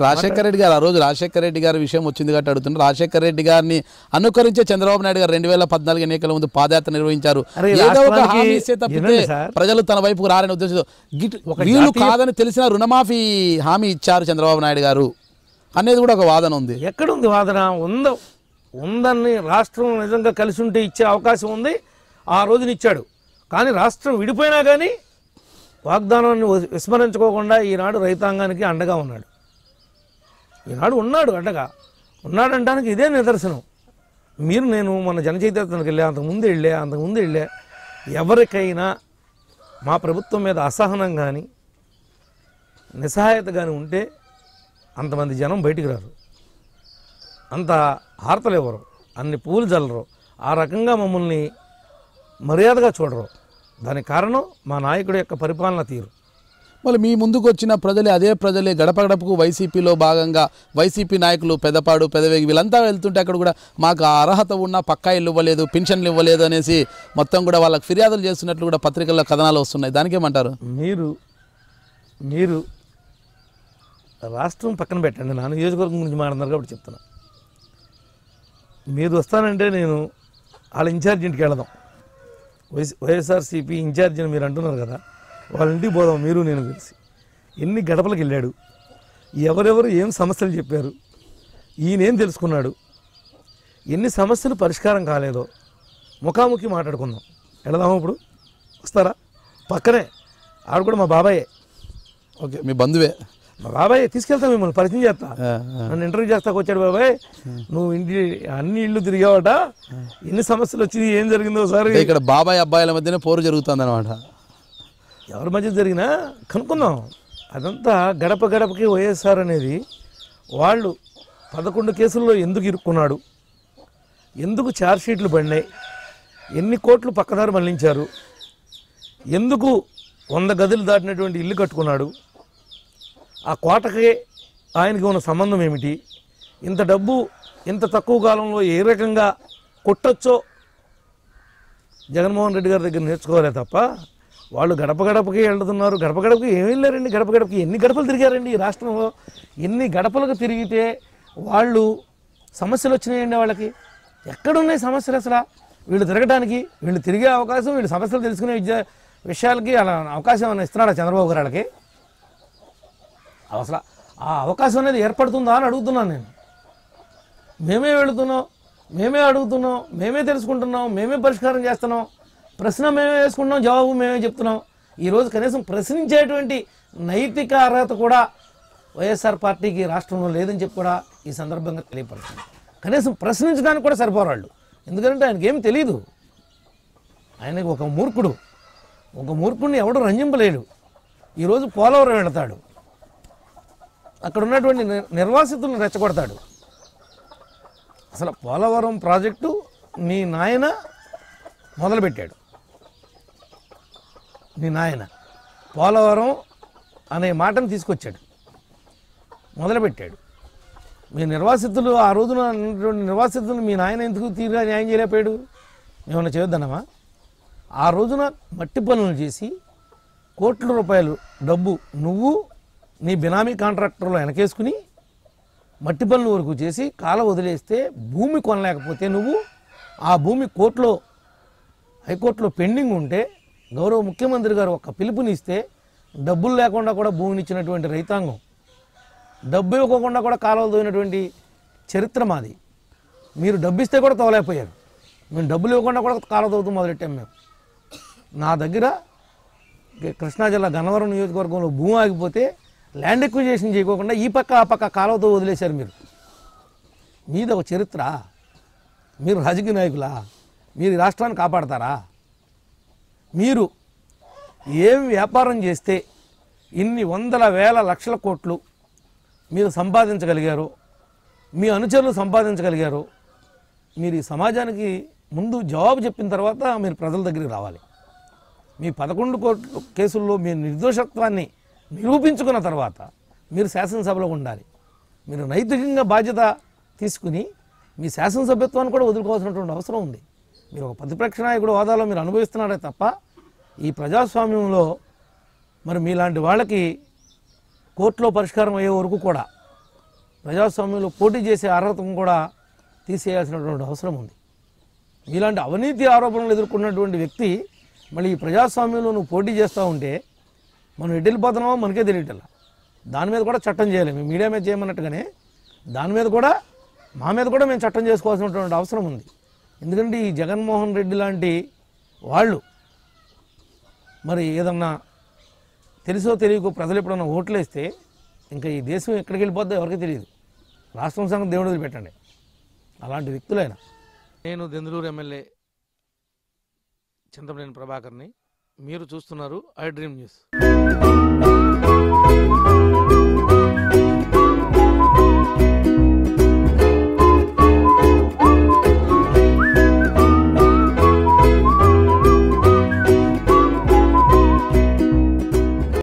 రాజశేఖర రెడ్డి గారు ఆ రోజు రాజశేఖర రెడ్డి గారి విషయం వచ్చింది కాబట్టి అడుగుతున్నారు. రాజశేఖర రెడ్డి గారిని అనుకరించే చంద్రబాబు నాయుడు గారు 2014 ఎన్నికల ముందు పాదయాత్ర నిర్వహించారు. ఏదో ఒక హామీ ఇస్తే తప్పితే ప్రజలు తన వైపుకు రారని ఉద్దేశంతో వీళ్ళు కాదని తెలిసిన రుణమాఫీ హామీ ఇచ్చారు చంద్రబాబు నాయుడు గారు అనేది కూడా ఒక వాదన ఉంది. ఎక్కడుంది వాదన? ఉందని రాష్ట్రం నిజంగా కలిసి ఉంటే ఇచ్చే అవకాశం ఉంది, ఆ రోజున ఇచ్చాడు. కానీ రాష్ట్రం విడిపోయినా కానీ వాగ్దానాన్ని విస్మరించుకోకుండా ఈనాడు రైతాంగానికి అండగా ఉన్నాడు. ఈనాడు ఉన్నాడు అండగా ఉన్నాడంటానికి ఇదే నిదర్శనం. నేను మన జనచైతన్యానికి వెళ్ళా, అంతకుముందు వెళ్ళా ఎవరికైనా మా ప్రభుత్వం మీద అసహనం కానీ నిస్సహాయత కానీ ఉంటే అంతమంది జనం బయటికి రారు, అంత హారతలు ఇవ్వరు, అన్ని పూలు చల్లరు, ఆ రకంగా మమ్మల్ని మర్యాదగా చూడరు. దానికి కారణం మా నాయకుడి యొక్క పరిపాలన తీరు. మళ్ళీ మీ ముందుకు వచ్చిన అదే ప్రజలే గడప గడపకు వైసీపీలో భాగంగా వైసీపీ నాయకులు పెదపాడు పెదవేగి వీళ్ళంతా వెళ్తుంటే అక్కడ కూడా మాకు అర్హత ఉన్న పక్కా ఇల్లు ఇవ్వలేదు, పెన్షన్లు ఇవ్వలేదు అనేసి మొత్తం కూడా వాళ్ళకి ఫిర్యాదులు చేస్తున్నట్లు కూడా పత్రికల్లో కథనాలు వస్తున్నాయి. దానికేమంటారు? మీరు రాష్ట్రం పక్కన పెట్టండి, నా నియోజకవర్గం గురించి మాట్లాడుతున్నారు కాబట్టి చెప్తున్నా. మీరు వస్తానంటే నేను వాళ్ళ ఇన్ఛార్జ్ ఇంటికి వెళదాం, వైఎస్ఆర్సీపీ ఇన్ఛార్జ్ అని మీరు అంటున్నారు కదా, వాళ్ళ ఇంటికి పోదాం మీరు నేను కలిసి. ఎన్ని గడపలకు వెళ్ళాడు, ఎవరెవరు ఏం సమస్యలు చెప్పారు, ఈయనేం తెలుసుకున్నాడు, ఎన్ని సమస్యలు పరిష్కారం కాలేదో ముఖాముఖి మాట్లాడుకుందాం. వెళదాము ఇప్పుడు? వస్తారా? పక్కనే ఆడ కూడా మా బాబాయే. ఓకే, మీ బంధువే. మా బాబాయ్ తీసుకెళ్తా, మిమ్మల్ని పరిచయం చేస్తా. నన్ను ఇంటర్వ్యూ చేస్తాకు వచ్చాడు. బాబాయ్ నువ్వు అన్ని ఇళ్ళు తిరిగావట, ఎన్ని సమస్యలు వచ్చింది, ఏం జరిగిందో ఒకసారి. ఇక్కడ బాబాయ్ అబ్బాయిల మధ్యనే పోరు జరుగుతుంది అనమాట. ఎవరి మధ్య జరిగినా కనుక్కుందాం. అదంతా గడప గడపకి వైఎస్ఆర్ అనేది వాళ్ళు 11 కేసుల్లో ఎందుకు ఇరుక్కున్నాడు, ఎందుకు ఛార్జ్షీట్లు పడినాయి, ఎన్ని కోట్లు పక్కదారి మళ్లించారు, ఎందుకు 100 గదులు దాటినటువంటి ఇల్లు కట్టుకున్నాడు, ఆ కోటకి ఆయనకి ఉన్న సంబంధం ఏమిటి, ఇంత డబ్బు ఇంత తక్కువ కాలంలో ఏ రకంగా కొట్టొచ్చో జగన్మోహన్ రెడ్డి గారి దగ్గర నేర్చుకోవాలే తప్ప వాళ్ళు గడప గడపకి వెళ్తున్నారు. గడప గడపకి ఏమి వెళ్ళారండి? గడప గడపకి ఎన్ని గడపలు తిరిగారండి ఈ రాష్ట్రంలో? ఎన్ని గడపలకు తిరిగితే వాళ్ళు సమస్యలు వచ్చినాయండి? వాళ్ళకి ఎక్కడున్నాయి సమస్యలు అసలు? వీళ్ళు తిరగడానికి, వీళ్ళు తిరిగే అవకాశం, వీళ్ళు సమస్యలు తెలుసుకునే విషయాలకి అలా అవకాశం ఏమైనా ఇస్తున్నాడా చంద్రబాబు గారు వాళ్ళకి? అసలు ఆ అవకాశం అనేది ఏర్పడుతుందా అని అడుగుతున్నాను నేను. మేమే వెళుతున్నాం, మేమే అడుగుతున్నాం, మేమే తెలుసుకుంటున్నాం, మేమే పరిష్కారం చేస్తున్నాం, ప్రశ్న మేమే వేసుకుంటున్నాం, జవాబు మేమే చెప్తున్నాం. ఈరోజు కనీసం ప్రశ్నించేటువంటి నైతిక అర్హత కూడా వైఎస్ఆర్ పార్టీకి రాష్ట్రంలో లేదని చెప్పి కూడా ఈ సందర్భంగా తెలియపడుతుంది. కనీసం ప్రశ్నించడానికి కూడా సరిపోరాళ్ళు. ఎందుకంటే ఆయనకి ఏం తెలియదు. ఆయనకి ఒక మూర్ఖుడిని ఎవడు రంజింపలేడు. ఈరోజు పోలవరం వెళతాడు, అక్కడ ఉన్నటువంటి నిర్వాసితులను రెచ్చగొడతాడు. అసలు పోలవరం ప్రాజెక్టు మీ నాయన మొదలుపెట్టాడు. మీ నాయన పోలవరం అనే మాటను తీసుకొచ్చాడు, మొదలుపెట్టాడు. మీ నిర్వాసితులు ఆ రోజున నిర్వాసితులు మీ నాయన ఎందుకు తీరుగా న్యాయం చేయలేకపోయాడు? ఏమన్నా చేయొద్దన్నామా? ఆ రోజున మట్టి పనులు చేసి కోట్ల రూపాయలు డబ్బు నువ్వు నీ బినామీ కాంట్రాక్టర్లో వెనకేసుకుని మట్టి పనుల వరకు చేసి కాల వదిలేస్తే భూమి కొనలేకపోతే నువ్వు ఆ భూమి హైకోర్టులో పెండింగ్ ఉంటే గౌరవ ముఖ్యమంత్రి గారు ఒక పిలుపునిస్తే డబ్బులు లేకుండా కూడా భూమిని ఇచ్చినటువంటి రైతాంగం, డబ్బు ఇవ్వకుండా కూడా కాలువలు తోయినటువంటి చరిత్ర మాది. మీరు డబ్బు ఇస్తే కూడా తోలేకపోయారు, మేము డబ్బులు ఇవ్వకుండా కూడా కాలువ తవ్వుతూ మొదలెట్టాం. మేము నా దగ్గర కృష్ణా జిల్లా గన్నవరం నియోజకవర్గంలో భూమి ఆగిపోతే ల్యాండ్ ఎక్విజిషన్ చేయకోకుండా ఈ పక్క ఆ పక్క కాలువతో వదిలేశారు. మీది ఒక చరిత్ర. మీరు రాజకీయ నాయకులా? మీరు రాష్ట్రాన్ని కాపాడతారా? మీరు ఏం వ్యాపారం చేస్తే ఇన్ని వందల వేల లక్షల కోట్లు మీరు సంపాదించగలిగారు, మీ అనుచరులు సంపాదించగలిగారు, మీరు ఈ సమాజానికి ముందు జవాబు చెప్పిన తర్వాత మీరు ప్రజల దగ్గరికి రావాలి. మీ 11 కోట్ల కేసుల్లో మీ నిర్దోషత్వాన్ని నిరూపించుకున్న తర్వాత మీరు శాసనసభలో ఉండాలి. మీరు నైతికంగా బాధ్యత తీసుకుని మీ శాసనసభ్యత్వాన్ని కూడా వదులుకోవాల్సినటువంటి అవసరం ఉంది. మీరు ఒక ప్రతిపక్ష నాయకుడు హోదాలో మీరు అనుభవిస్తున్నారే తప్ప ఈ ప్రజాస్వామ్యంలో మరి మీలాంటి వాళ్ళకి కోర్టులో పరిష్కారం అయ్యే వరకు కూడా ప్రజాస్వామ్యంలో పోటీ చేసే అర్హతను కూడా తీసేయాల్సినటువంటి అవసరం ఉంది. మీలాంటి అవినీతి ఆరోపణలు ఎదుర్కొన్నటువంటి వ్యక్తి మళ్ళీ ఈ ప్రజాస్వామ్యంలో నువ్వు పోటీ చేస్తూ ఉంటే మనం ఎటు వెళ్ళిపోతున్నామో మనకే తెలియటల్లా. దాని మీద కూడా చట్టం చేయాలి. మేము మీడియా మీద చేయమన్నట్టుగానే దాని మీద కూడా మా మీద కూడా మేము చట్టం చేసుకోవాల్సినటువంటి అవసరం ఉంది. ఎందుకంటే ఈ జగన్మోహన్ రెడ్డి లాంటి వాళ్ళు మరి ఏదన్నా తెలుసో తెలియకో ప్రజలు ఎప్పుడన్నా ఓట్లేస్తే ఇంకా ఈ దేశం ఎక్కడికి వెళ్ళిపోద్దో ఎవరికి తెలియదు. రాష్ట్రం సంగతి దేవుడు వదిలిపెట్టండి. అలాంటి వ్యక్తులైనా నేను దెందులూరు ఎమ్మెల్యే చింతమనేని ప్రభాకర్ని. మీరు చూస్తున్నారు ఐ డ్రీమ్ న్యూస్.